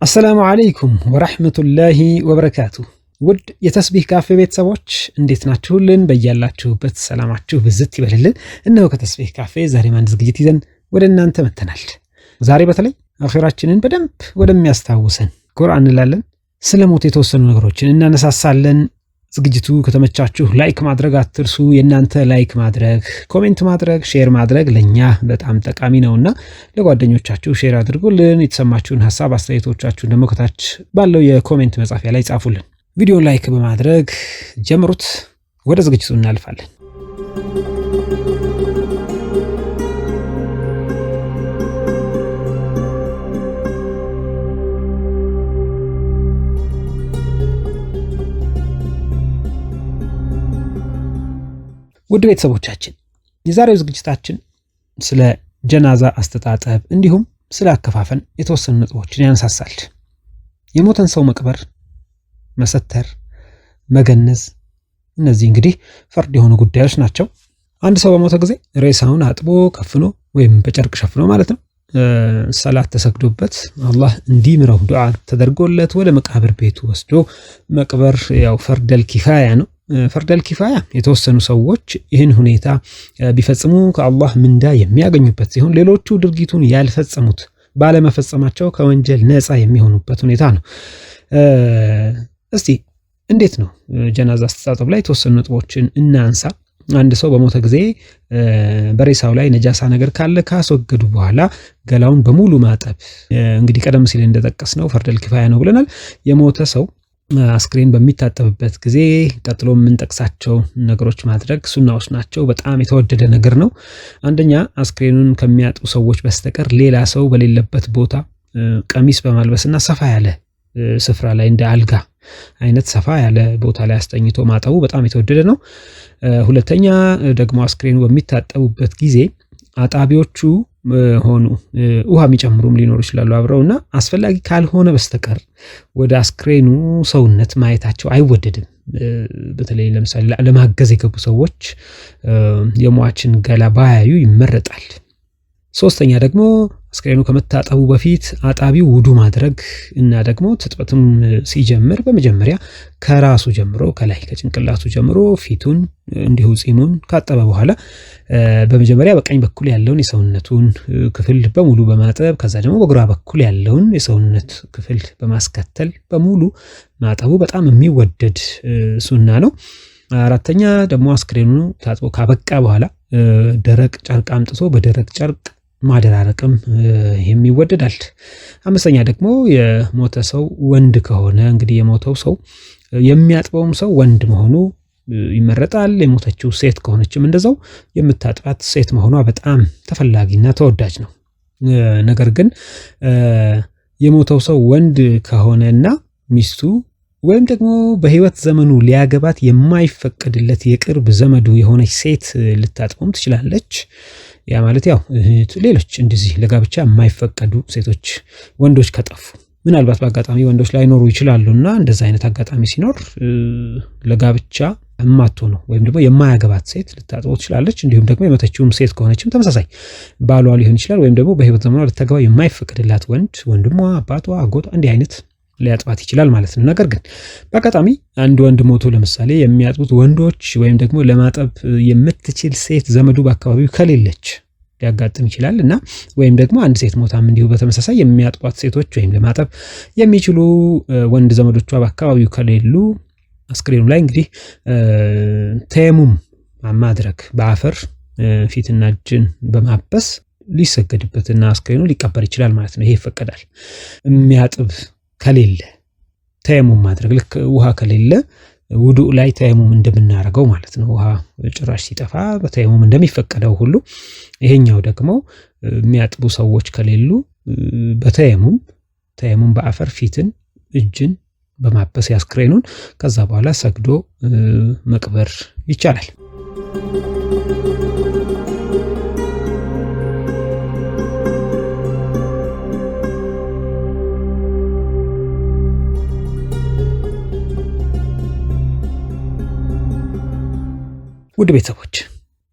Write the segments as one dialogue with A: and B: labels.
A: አሰላሙ አለይኩም ወራህመቱላሂ ወበረካቱ። ውድ የተስቢህ ካፌ ቤተሰቦች እንዴት ናችሁልን? በያላችሁበት ሰላማችሁ ብዝት ይበልልን። እነሆ ከተስቢህ ካፌ ዛሬም አንድ ዝግጅት ይዘን ወደ እናንተ መጥተናል። ዛሬ በተለይ አኺራችንን በደንብ ወደሚያስታውሰን ቁርአን እንላለን። ስለ ሞት የተወሰኑ ነገሮችን እናነሳሳለን። ዝግጅቱ ከተመቻችሁ ላይክ ማድረግ አትርሱ። የእናንተ ላይክ ማድረግ፣ ኮሜንት ማድረግ፣ ሼር ማድረግ ለኛ በጣም ጠቃሚ ነውና ለጓደኞቻችሁ ሼር አድርጉልን። የተሰማችሁን ሐሳብ አስተያየቶቻችሁን ደግሞ ከታች ባለው የኮሜንት መጻፊያ ላይ ጻፉልን። ቪዲዮ ላይክ በማድረግ ጀምሩት። ወደ ዝግጅቱ እናልፋለን። ውድ ቤተሰቦቻችን የዛሬው ዝግጅታችን ስለ ጀናዛ አስተጣጠብ እንዲሁም ስለ አከፋፈን የተወሰኑ ነጥቦችን ያነሳሳል። የሞተን ሰው መቅበር፣ መሰተር፣ መገነዝ እነዚህ እንግዲህ ፈርድ የሆኑ ጉዳዮች ናቸው። አንድ ሰው በሞተ ጊዜ ሬሳውን አጥቦ ከፍኖ ወይም በጨርቅ ሸፍኖ ማለት ነው ሰላት ተሰግዶበት አላህ እንዲምረው ዱዓ ተደርጎለት ወደ መቃብር ቤቱ ወስዶ መቅበር ያው ፈርደል ኪፋያ ነው። ፈርደል ኪፋያ የተወሰኑ ሰዎች ይህን ሁኔታ ቢፈጽሙ ከአላህ ምንዳ የሚያገኙበት ሲሆን ሌሎቹ ድርጊቱን ያልፈጸሙት ባለመፈጸማቸው ከወንጀል ነፃ የሚሆኑበት ሁኔታ ነው። እስቲ እንዴት ነው ጀናዛ አስተጣጠብ ላይ የተወሰኑ ነጥቦችን እናንሳ። አንድ ሰው በሞተ ጊዜ በሬሳው ላይ ነጃሳ ነገር ካለ ካስወገዱ በኋላ ገላውን በሙሉ ማጠብ እንግዲህ ቀደም ሲል እንደጠቀስነው ፈርደል ኪፋያ ነው ብለናል። የሞተ ሰው አስክሬን በሚታጠብበት ጊዜ ቀጥሎ የምንጠቅሳቸው ነገሮች ማድረግ ሱናዎች ናቸው። በጣም የተወደደ ነገር ነው። አንደኛ አስክሬኑን ከሚያጥቡ ሰዎች በስተቀር ሌላ ሰው በሌለበት ቦታ ቀሚስ በማልበስና ሰፋ ያለ ስፍራ ላይ እንደ አልጋ አይነት ሰፋ ያለ ቦታ ላይ አስተኝቶ ማጠቡ በጣም የተወደደ ነው። ሁለተኛ ደግሞ አስክሬኑ በሚታጠቡበት ጊዜ አጣቢዎቹ ሆኑ ውሃ የሚጨምሩም ሊኖሩ ይችላሉ አብረውና አስፈላጊ ካልሆነ በስተቀር ወደ አስክሬኑ ሰውነት ማየታቸው አይወደድም። በተለይ ለምሳሌ ለማገዝ የገቡ ሰዎች የሟችን ገላ ባያዩ ይመረጣል። ሶስተኛ ደግሞ አስክሬኑ ከመታጠቡ በፊት አጣቢው ውዱ ማድረግ እና ደግሞ ትጥበትም ሲጀምር በመጀመሪያ ከራሱ ጀምሮ ከላይ ከጭንቅላቱ ጀምሮ ፊቱን እንዲሁ ጺሙን ካጠበ በኋላ በመጀመሪያ በቀኝ በኩል ያለውን የሰውነቱን ክፍል በሙሉ በማጠብ ከዛ ደግሞ በግራ በኩል ያለውን የሰውነት ክፍል በማስከተል በሙሉ ማጠቡ በጣም የሚወደድ ሱና ነው። አራተኛ ደግሞ አስክሬኑ ታጥቦ ካበቃ በኋላ ደረቅ ጨርቅ አምጥቶ በደረቅ ጨርቅ ማደራረቅም ይሄም ይወደዳል። አምስተኛ ደግሞ የሞተ ሰው ወንድ ከሆነ እንግዲህ የሞተው ሰው የሚያጥበውም ሰው ወንድ መሆኑ ይመረጣል። የሞተችው ሴት ከሆነችም እንደዛው የምታጥባት ሴት መሆኗ በጣም ተፈላጊና ተወዳጅ ነው። ነገር ግን የሞተው ሰው ወንድ ከሆነና ሚስቱ ወይም ደግሞ በህይወት ዘመኑ ሊያገባት የማይፈቀድለት የቅርብ ዘመዱ የሆነች ሴት ልታጥበውም ትችላለች። ያ ማለት ያው ሌሎች እንደዚህ ለጋብቻ የማይፈቀዱ ሴቶች ወንዶች ከጠፉ ምናልባት በአጋጣሚ ወንዶች ላይኖሩ ይችላሉና እንደዛ አይነት አጋጣሚ ሲኖር ለጋብቻ የማትሆነው ወይም ደግሞ የማያገባት ሴት ልታጥበው ትችላለች። እንዲሁም ደግሞ የሞተችውም ሴት ከሆነችም ተመሳሳይ ባሏ ሊሆን ይችላል ወይም ደግሞ በህይወት ዘመኗ ልታገባ የማይፈቀድላት ወንድ ወንድሟ፣ አባቷ፣ አጎቷ እንዲህ አይነት ሊያጥባት ይችላል ማለት ነው። ነገር ግን በአጋጣሚ አንድ ወንድ ሞቶ ለምሳሌ የሚያጥቡት ወንዶች ወይም ደግሞ ለማጠብ የምትችል ሴት ዘመዱ በአካባቢው ከሌለች ሊያጋጥም ይችላል እና ወይም ደግሞ አንድ ሴት ሞታም እንዲሁ በተመሳሳይ የሚያጥቧት ሴቶች ወይም ለማጠብ የሚችሉ ወንድ ዘመዶቿ በአካባቢው ከሌሉ አስክሬኑ ላይ እንግዲህ ተየሙም ማድረግ በአፈር ፊትና እጅን በማበስ ሊሰገድበትና አስክሬኑ ሊቀበር ይችላል ማለት ነው። ይሄ ይፈቀዳል። የሚያጥብ ከሌለ ተየሙም ማድረግ ልክ ውሃ ከሌለ ውዱእ ላይ ተየሙም እንደምናደርገው ማለት ነው። ውሃ ጭራሽ ሲጠፋ በተየሙም እንደሚፈቀደው ሁሉ ይሄኛው ደግሞ የሚያጥቡ ሰዎች ከሌሉ ተየሙም በአፈር ፊትን እጅን በማበስ ያስክሬኑን ከዛ በኋላ ሰግዶ መቅበር ይቻላል። ውድ ቤተሰቦች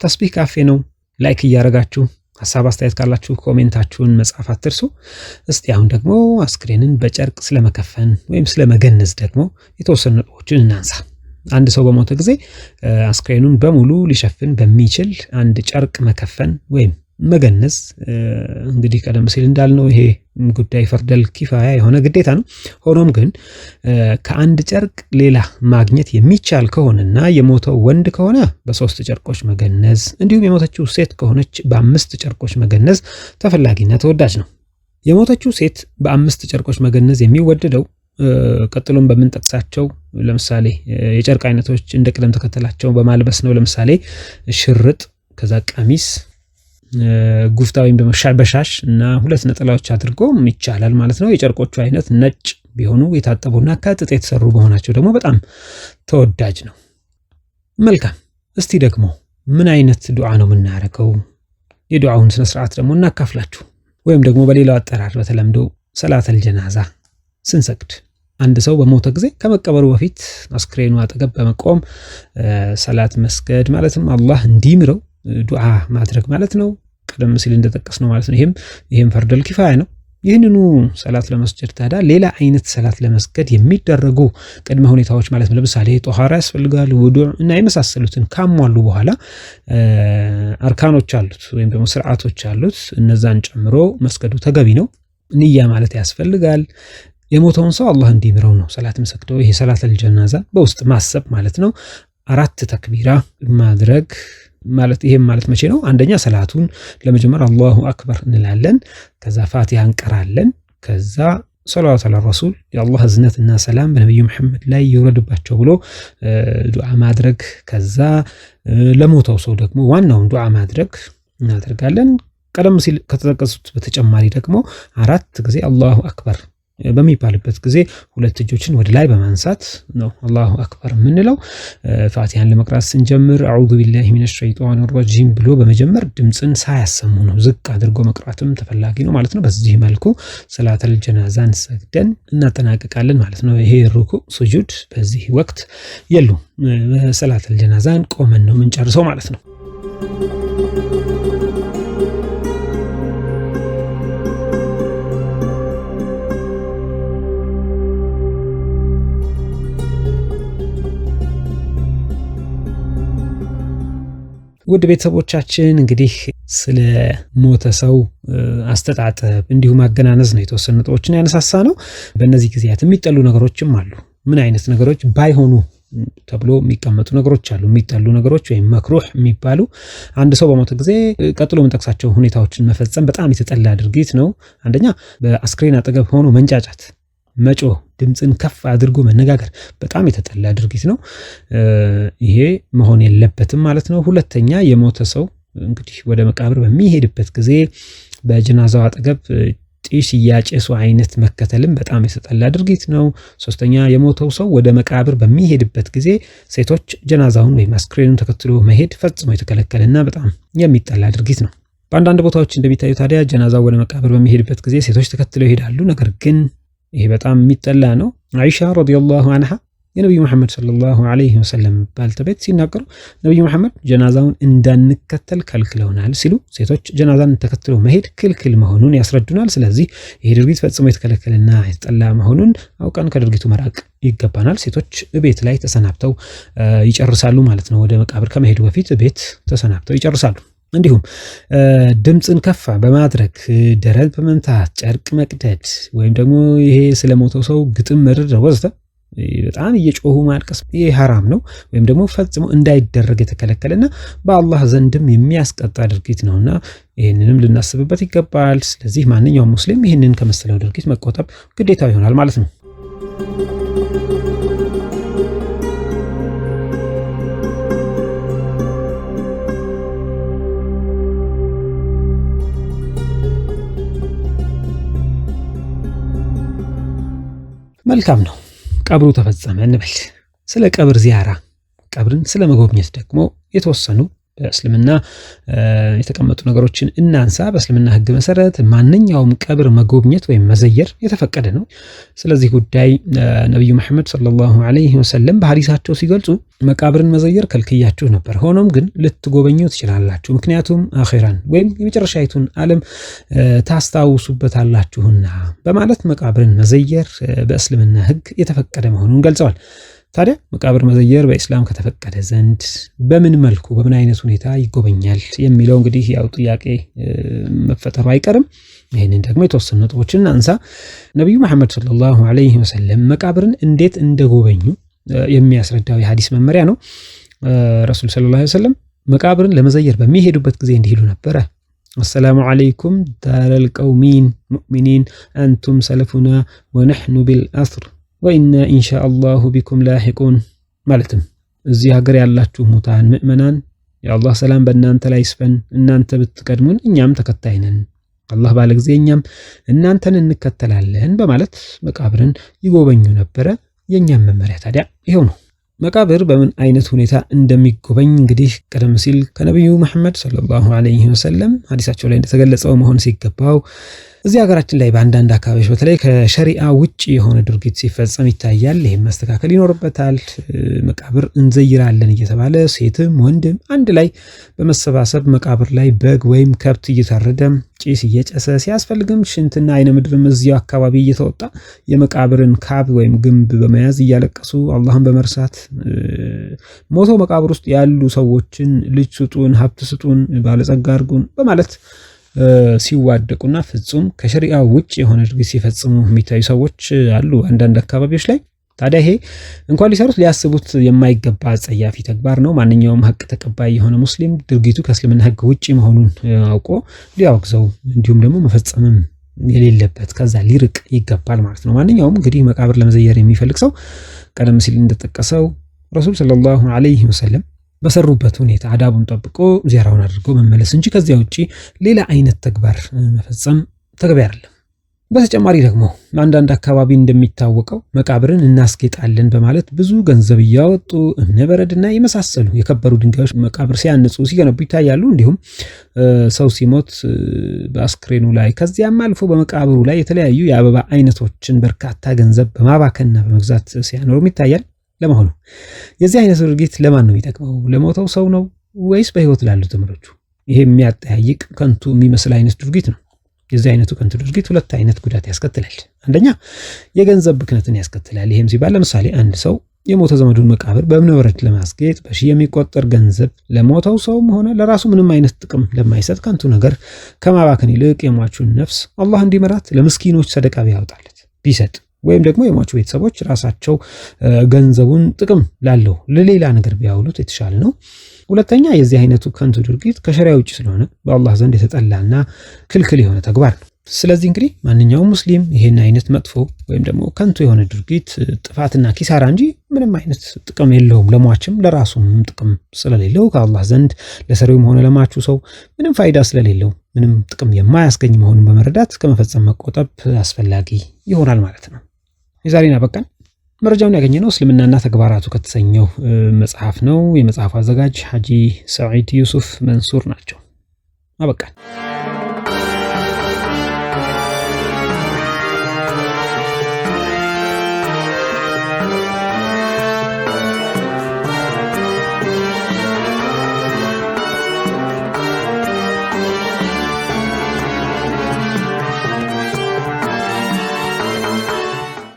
A: ተስቢህ ካፌ ነው። ላይክ እያደረጋችሁ ሐሳብ አስተያየት ካላችሁ ኮሜንታችሁን መጻፍ አትርሱ። እስቲ አሁን ደግሞ አስክሬንን በጨርቅ ስለመከፈን ወይም ስለመገነዝ ደግሞ የተወሰኑ ነጥቦችን እናንሳ። አንድ ሰው በሞተ ጊዜ አስክሬኑን በሙሉ ሊሸፍን በሚችል አንድ ጨርቅ መከፈን ወይም መገነዝ እንግዲህ ቀደም ሲል እንዳልነው ይሄ ጉዳይ ፈርደል ኪፋያ የሆነ ግዴታ ነው። ሆኖም ግን ከአንድ ጨርቅ ሌላ ማግኘት የሚቻል ከሆነና የሞተው ወንድ ከሆነ በ3 ጨርቆች መገነዝ እንዲሁም የሞተችው ሴት ከሆነች በ5 ጨርቆች መገነዝ ተፈላጊና ተወዳጅ ነው። የሞተችው ሴት በ5 ጨርቆች መገነዝ የሚወደደው ቀጥሎም በምንጠቅሳቸው ለምሳሌ የጨርቅ አይነቶች እንደ ቅደም ተከተላቸው በማልበስ ነው። ለምሳሌ ሽርጥ፣ ከዛ ቀሚስ፣ ጉፍታ ወይም ደግሞ በሻሽ እና 2 ነጠላዎች አድርጎ ይቻላል ማለት ነው። የጨርቆቹ አይነት ነጭ ቢሆኑ የታጠቡና ከጥጥ የተሰሩ በሆናቸው ደግሞ በጣም ተወዳጅ ነው። መልካም፣ እስቲ ደግሞ ምን አይነት ዱዓ ነው የምናደርገው? የዱዓውን ስነ ስርዓት ደግሞ እናካፍላችሁ። ወይም ደግሞ በሌላው አጠራር በተለምዶ ሰላተል ጀናዛ ስንሰግድ አንድ ሰው በሞተ ጊዜ ከመቀበሩ በፊት አስክሬኑ አጠገብ በመቆም ሰላት መስገድ ማለትም አላህ እንዲምረው ዱዓ ማድረግ ማለት ነው። ቀደም ሲል እንደጠቀስነው ማለት ነው። ይሄም ፈርደል ኪፋያ ነው። ይህንኑ ሰላት ለመስገድ ታዲያ ሌላ አይነት ሰላት ለመስገድ የሚደረጉ ቅድመ ሁኔታዎች ማለት ነው። ለምሳሌ ጦሃራ ያስፈልጋል፣ ውዱዕ እና የመሳሰሉትን ካሟሉ በኋላ አርካኖች አሉት ወይም ደግሞ ስርዓቶች አሉት። እነዛን ጨምሮ መስገዱ ተገቢ ነው። ንያ ማለት ያስፈልጋል። የሞተውን ሰው አላህ እንዲምረው ነው ሰላት መስገደው። ይሄ ሰላተል ጀናዛ በውስጥ ማሰብ ማለት ነው። 4 ተክቢራ ማድረግ ማለት ይሄም ማለት መቼ ነው? አንደኛ ሰላቱን ለመጀመር አላሁ አክበር እንላለን። ከዛ ፋቲሃ እንቀራለን። ከዛ ሰላዋት አለ ረሱል የአላህ እዝነትና ሰላም በነብዩ መሐመድ ላይ ይወረድባቸው ብሎ ዱዓ ማድረግ። ከዛ ለሞተው ሰው ደግሞ ዋናውን ዱዓ ማድረግ እናደርጋለን። ቀደም ሲል ከተጠቀሱት በተጨማሪ ደግሞ 4 ጊዜ አላሁ አክበር በሚባልበት ጊዜ 2 እጆችን ወደ ላይ በማንሳት ነው አላሁ አክበር የምንለው። ፋቲሃን ለመቅራት ስንጀምር አዑዙ ቢላሂ ሚነሽ ሸይጧኒር ረጂም ብሎ በመጀመር ድምፅን ሳያሰሙ ነው፣ ዝቅ አድርጎ መቅራትም ተፈላጊ ነው ማለት ነው። በዚህ መልኩ ሰላተል ጀናዛን ሰግደን እናጠናቅቃለን ማለት ነው። ይሄ ሩኩዕ ሱጁድ በዚህ ወቅት የሉም። ሰላተል ጀናዛን ቆመን ነው የምንጨርሰው ማለት ነው። ውድ ቤተሰቦቻችን እንግዲህ ስለ ሞተ ሰው አስተጣጠብ እንዲሁም አገናነዝ ነው የተወሰኑ ነጥቦችን ያነሳሳ ነው። በእነዚህ ጊዜያት የሚጠሉ ነገሮችም አሉ። ምን አይነት ነገሮች ባይሆኑ ተብሎ የሚቀመጡ ነገሮች አሉ። የሚጠሉ ነገሮች ወይም መክሩህ የሚባሉ አንድ ሰው በሞተ ጊዜ ቀጥሎ የምንጠቅሳቸው ሁኔታዎችን መፈጸም በጣም የተጠላ ድርጊት ነው። አንደኛ በአስክሬን አጠገብ ሆኖ መንጫጫት፣ መጮህ፣ ድምፅን ከፍ አድርጎ መነጋገር በጣም የተጠላ ድርጊት ነው። ይሄ መሆን የለበትም ማለት ነው። ሁለተኛ የሞተ ሰው እንግዲህ ወደ መቃብር በሚሄድበት ጊዜ በጀናዛው አጠገብ ጢስ እያጨሱ አይነት መከተልም በጣም የተጠላ ድርጊት ነው። ሶስተኛ የሞተው ሰው ወደ መቃብር በሚሄድበት ጊዜ ሴቶች ጀናዛውን ወይም አስክሬኑን ተከትሎ መሄድ ፈጽሞ የተከለከለና በጣም የሚጠላ ድርጊት ነው። በአንዳንድ ቦታዎች እንደሚታዩ ታዲያ ጀናዛው ወደ መቃብር በሚሄድበት ጊዜ ሴቶች ተከትለው ይሄዳሉ። ነገር ግን ይሄ በጣም የሚጠላ ነው። አይሻ ረዲየላሁ ዐንሃ የነብዩ መሐመድ ሰለላሁ ዐለይሂ ወሰለም ባልተቤት ሲናገሩ ነብዩ መሐመድ ጀናዛውን እንዳንከተል ከልክለውናል ሲሉ ሴቶች ጀናዛን ተከትለው መሄድ ክልክል መሆኑን ያስረዱናል። ስለዚህ ይሄ ድርጊት ፈጽሞ የተከለከለና የተጠላ መሆኑን አውቀን ከድርጊቱ መራቅ ይገባናል። ሴቶች ቤት ላይ ተሰናብተው ይጨርሳሉ ማለት ነው። ወደ መቃብር ከመሄዱ በፊት ቤት ተሰናብተው ይጨርሳሉ። እንዲሁም ድምፅን ከፍ በማድረግ ደረት በመምታት ጨርቅ መቅደድ ወይም ደግሞ ይሄ ስለሞተው ሰው ግጥም መድረድ ወዘተ በጣም እየጮሁ ማልቀስ ይሄ ሐራም ነው ወይም ደግሞ ፈጽሞ እንዳይደረግ የተከለከለና በአላህ ዘንድም የሚያስቀጣ ድርጊት ነውና ይህንንም ልናስብበት ይገባል። ስለዚህ ማንኛውም ሙስሊም ይህንን ከመሰለው ድርጊት መቆጠብ ግዴታው ይሆናል ማለት ነው። መልካም ነው። ቀብሩ ተፈጸመ እንበል። ስለ ቀብር ዚያራ ቀብርን ስለ መጎብኘት ደግሞ የተወሰኑ በእስልምና የተቀመጡ ነገሮችን እናንሳ። በእስልምና ሕግ መሰረት ማንኛውም ቀብር መጎብኘት ወይም መዘየር የተፈቀደ ነው። ስለዚህ ጉዳይ ነብዩ መሐመድ ሰለላሁ ዐለይሂ ወሰለም በሐዲሳቸው ሲገልጹ መቃብርን መዘየር ከልክያችሁ ነበር፣ ሆኖም ግን ልትጎበኙ ትችላላችሁ፣ ምክንያቱም አኺራን ወይም የመጨረሻይቱን ዓለም ታስታውሱበታላችሁና በማለት መቃብርን መዘየር በእስልምና ሕግ የተፈቀደ መሆኑን ገልጸዋል። ታዲያ መቃብር መዘየር በኢስላም ከተፈቀደ ዘንድ በምን መልኩ በምን አይነት ሁኔታ ይጎበኛል የሚለው እንግዲህ ያው ጥያቄ መፈጠሩ አይቀርም። ይህንን ደግሞ የተወሰኑ ነጥቦችን አንሳ። ነብዩ መሐመድ ሰለላሁ ዐለይሂ ወሰለም መቃብርን እንዴት እንደጎበኙ የሚያስረዳው የሐዲስ መመሪያ ነው። ረሱል ሰለላሁ ዐለይሂ ወሰለም መቃብርን ለመዘየር በሚሄዱበት ጊዜ እንዲሉ ነበረ። አሰላሙ ዐለይኩም ዳረል ቀውሚን ሙእሚኒን አንቱም ሰለፉና ወነሕኑ ቢልአስር ወኢና ኢንሻአላሁ ቢኩም ላሂቁን። ማለትም እዚህ ሀገር ያላችሁ ሙታን ምእመናን የአላህ ሰላም በእናንተ ላይ ይስፈን፣ እናንተ ብትቀድሙን እኛም ተከታይ ነን፣ አላህ ባለ ጊዜ እኛም እናንተን እንከተላለን በማለት መቃብርን ይጎበኙ ነበረ። የእኛም መመሪያ ታዲያ ይሄው ነው። መቃብር በምን አይነት ሁኔታ እንደሚጎበኝ እንግዲህ ቀደም ሲል ከነብዩ መሐመድ ሰለላሁ ዐለይሂ ወሰለም ሐዲሳቸው ላይ እንደተገለጸው መሆን ሲገባው እዚህ ሀገራችን ላይ በአንዳንድ አካባቢዎች በተለይ ከሸሪዓ ውጭ የሆነ ድርጊት ሲፈጸም ይታያል። ይህም መስተካከል ይኖርበታል። መቃብር እንዘይራለን እየተባለ ሴትም ወንድም አንድ ላይ በመሰባሰብ መቃብር ላይ በግ ወይም ከብት እየታረደ ጭስ እየጨሰ ሲያስፈልግም ሽንትና አይነ ምድርም እዚያው አካባቢ እየተወጣ የመቃብርን ካብ ወይም ግንብ በመያዝ እያለቀሱ አላህን በመርሳት ሞቶ መቃብር ውስጥ ያሉ ሰዎችን ልጅ ስጡን፣ ሀብት ስጡን፣ ባለጸጋ አድርጉን በማለት ሲዋደቁና ፍጹም ከሸሪዓ ውጭ የሆነ ድርጊት ሲፈጽሙ የሚታዩ ሰዎች አሉ አንዳንድ አካባቢዎች ላይ። ታዲያ ይሄ እንኳን ሊሰሩት ሊያስቡት የማይገባ አጸያፊ ተግባር ነው። ማንኛውም ሀቅ ተቀባይ የሆነ ሙስሊም ድርጊቱ ከእስልምና ሕግ ውጭ መሆኑን አውቆ ሊያወግዘው እንዲሁም ደግሞ መፈጸምም የሌለበት ከዛ ሊርቅ ይገባል ማለት ነው። ማንኛውም እንግዲህ መቃብር ለመዘየር የሚፈልግ ሰው ቀደም ሲል እንደተጠቀሰው ረሱል ሰለላሁ ዐለይሂ ወሰለም በሰሩበት ሁኔታ አዳቡን ጠብቆ ዚያራውን አድርጎ መመለስ እንጂ ከዚያ ውጪ ሌላ አይነት ተግባር መፈጸም ተገቢ አይደለም። በተጨማሪ ደግሞ አንዳንድ አካባቢ እንደሚታወቀው መቃብርን እናስጌጣለን በማለት ብዙ ገንዘብ እያወጡ እብነበረድና የመሳሰሉ የከበሩ ድንጋዮች መቃብር ሲያንጹ ሲገነቡ ይታያሉ። እንዲሁም ሰው ሲሞት በአስክሬኑ ላይ ከዚያም አልፎ በመቃብሩ ላይ የተለያዩ የአበባ አይነቶችን በርካታ ገንዘብ በማባከንና በመግዛት ሲያኖሩም ይታያል። ለመሆኑ የዚህ አይነት ድርጊት ለማን ነው የሚጠቅመው? ለሞተው ሰው ነው ወይስ በህይወት ላሉ ዘመዶቹ? ይሄ የሚያጠያይቅ ከንቱ የሚመስል አይነት ድርጊት ነው። የዚህ አይነቱ ከንቱ ድርጊት ሁለት አይነት ጉዳት ያስከትላል። አንደኛ የገንዘብ ብክነትን ያስከትላል። ይሄም ሲባል ለምሳሌ አንድ ሰው የሞተ ዘመዱን መቃብር በእብነበረድ ለማስጌጥ በሺህ የሚቆጠር ገንዘብ ለሞተው ሰውም ሆነ ለራሱ ምንም አይነት ጥቅም ለማይሰጥ ከንቱ ነገር ከማባከን ይልቅ የሟቹን ነፍስ አላህ እንዲመራት ለምስኪኖች ሰደቃ ቢያወጣለት ቢሰጥ ወይም ደግሞ የሟቹ ቤተሰቦች ራሳቸው ገንዘቡን ጥቅም ላለው ለሌላ ነገር ቢያውሉት የተሻለ ነው። ሁለተኛ የዚህ አይነቱ ከንቱ ድርጊት ከሸሪዓ ውጭ ስለሆነ በአላህ ዘንድ የተጠላና ክልክል የሆነ ተግባር ነው። ስለዚህ እንግዲህ ማንኛውም ሙስሊም ይሄን አይነት መጥፎ ወይም ደግሞ ከንቱ የሆነ ድርጊት ጥፋትና ኪሳራ እንጂ ምንም አይነት ጥቅም የለውም፣ ለሟችም ለራሱም ጥቅም ስለሌለው ከአላህ ዘንድ ለሰሪውም ሆነ ለሟቹ ሰው ምንም ፋይዳ ስለሌለው ምንም ጥቅም የማያስገኝ መሆኑን በመረዳት ከመፈጸም መቆጠብ አስፈላጊ ይሆናል ማለት ነው። የዛሬን አበቃን። መረጃውን ያገኘነው እስልምናና ተግባራቱ ከተሰኘው መጽሐፍ ነው። የመጽሐፉ አዘጋጅ ሐጂ ሰዒድ ዩሱፍ መንሱር ናቸው። አበቃን።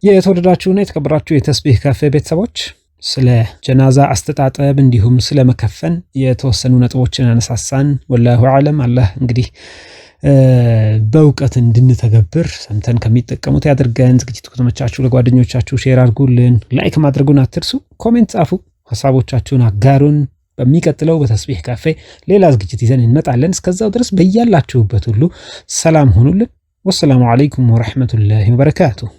A: የተወደዳችሁና የተከበራችሁ የተስቢህ ካፌ ቤተሰቦች ስለ ጀናዛ አስተጣጠብ እንዲሁም ስለ መከፈን የተወሰኑ ነጥቦችን አነሳሳን። ወላሁ አለም። አላህ እንግዲህ በእውቀት እንድንተገብር ሰምተን ከሚጠቀሙት ያድርገን። ዝግጅቱ ከተመቻችሁ ለጓደኞቻችሁ ሼር አድርጉልን፣ ላይክ ማድረጉን አትርሱ፣ ኮሜንት ጻፉ፣ ሐሳቦቻችሁን አጋሩን። በሚቀጥለው በተስቢህ ካፌ ሌላ ዝግጅት ይዘን እንመጣለን። እስከዛው ድረስ በያላችሁበት ሁሉ ሰላም ሆኑልን። ወሰላሙ አለይኩም ወራህመቱላሂ ወበረካቱሁ።